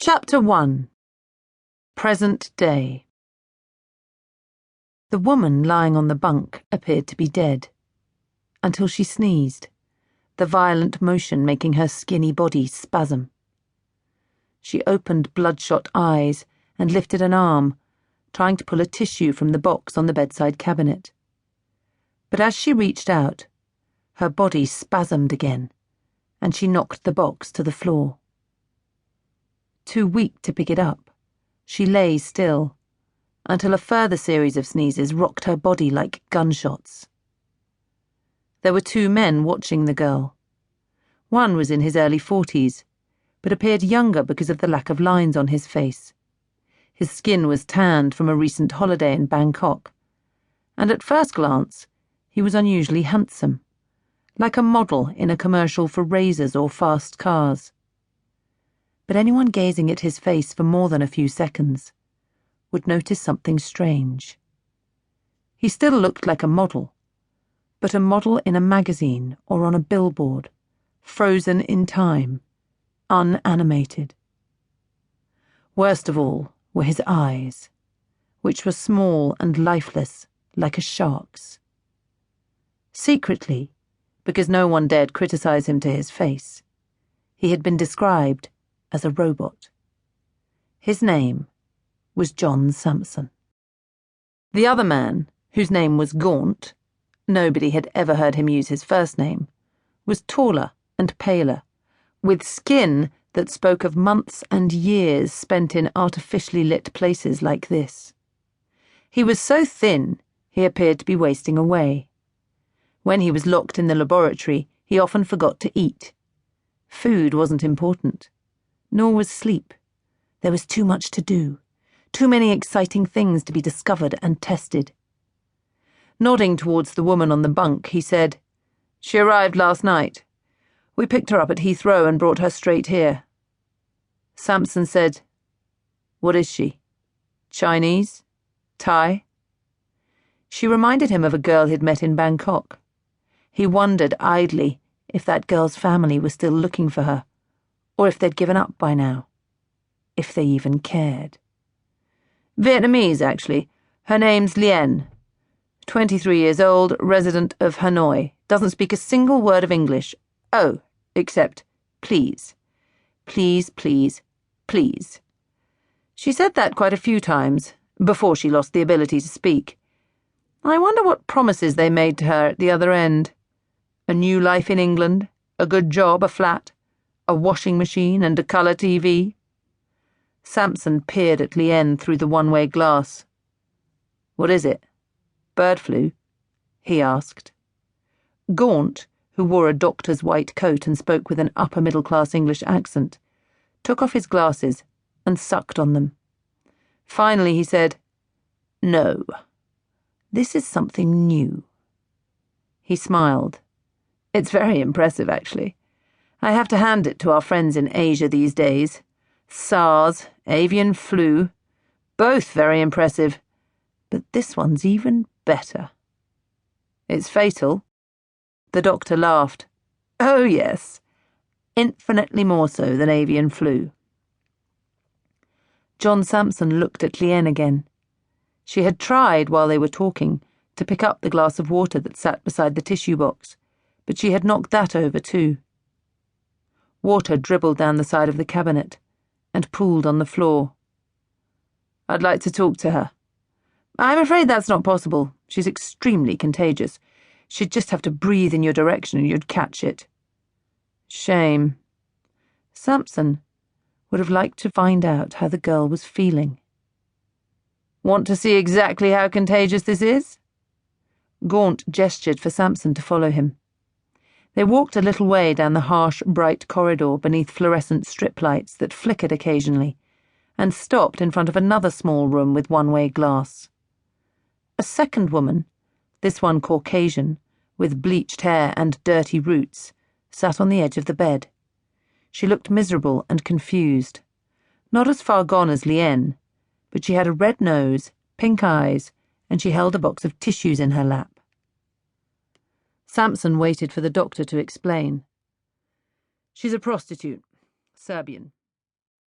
Chapter 1. Present Day. The woman lying on the bunk appeared to be dead, until she sneezed, the violent motion making her skinny body spasm. She opened bloodshot eyes and lifted an arm, trying to pull a tissue from the box on the bedside cabinet. But as she reached out, her body spasmed again, and she knocked the box to the floor. Too weak to pick it up, she lay still, until a further series of sneezes rocked her body like gunshots. There were two men watching the girl. One was in his early 40s, but appeared younger because of the lack of lines on his face. His skin was tanned from a recent holiday in Bangkok, and at first glance he was unusually handsome, like a model in a commercial for razors or fast cars. But anyone gazing at his face for more than a few seconds would notice something strange. He still looked like a model, but a model in a magazine or on a billboard, frozen in time, unanimated. Worst of all were his eyes, which were small and lifeless like a shark's. Secretly, because no one dared criticize him to his face, he had been described as a robot. His name was John Sampson. The other man, whose name was Gaunt, nobody had ever heard him use his first name, was taller and paler, with skin that spoke of months and years spent in artificially lit places like this. He was so thin he appeared to be wasting away. When he was locked in the laboratory, he often forgot to eat. Food wasn't important, nor was sleep. There was too much to do, too many exciting things to be discovered and tested. Nodding towards the woman on the bunk, he said, "She arrived last night. We picked her up at Heathrow and brought her straight here." Sampson said, "What is she? Chinese? Thai?" She reminded him of a girl he'd met in Bangkok. He wondered idly if that girl's family was still looking for her, or if they'd given up by now. If they even cared. "Vietnamese, actually. Her name's Lien. 23 years old, resident of Hanoi. Doesn't speak a single word of English. Oh, except please. Please, please, please." She said that quite a few times, before she lost the ability to speak. I wonder what promises they made to her at the other end. A new life in England, a good job, a flat, a washing machine and a colour TV. Sampson peered at Lien through the one-way glass. "What is it? Bird flu?" he asked. Gaunt, who wore a doctor's white coat and spoke with an upper-middle-class English accent, took off his glasses and sucked on them. Finally he said, "No. This is something new." He smiled. "It's very impressive, actually. I have to hand it to our friends in Asia these days. SARS, avian flu, both very impressive. But this one's even better." "It's fatal?" The doctor laughed. "Oh, yes. Infinitely more so than avian flu." John Sampson looked at Lien again. She had tried, while they were talking, to pick up the glass of water that sat beside the tissue box, but she had knocked that over too. Water dribbled down the side of the cabinet and pooled on the floor. "I'd like to talk to her. I'm afraid that's not possible. She's extremely contagious. She'd just have to breathe in your direction and you'd catch it." Shame. Sampson would have liked to find out how the girl was feeling. "Want to see exactly how contagious this is?" Gaunt gestured for Sampson to follow him. They walked a little way down the harsh, bright corridor beneath fluorescent strip lights that flickered occasionally, and stopped in front of another small room with one-way glass. A second woman, this one Caucasian, with bleached hair and dirty roots, sat on the edge of the bed. She looked miserable and confused, not as far gone as Lien, but she had a red nose, pink eyes, and she held a box of tissues in her lap. Sampson waited for the doctor to explain. "She's a prostitute, Serbian.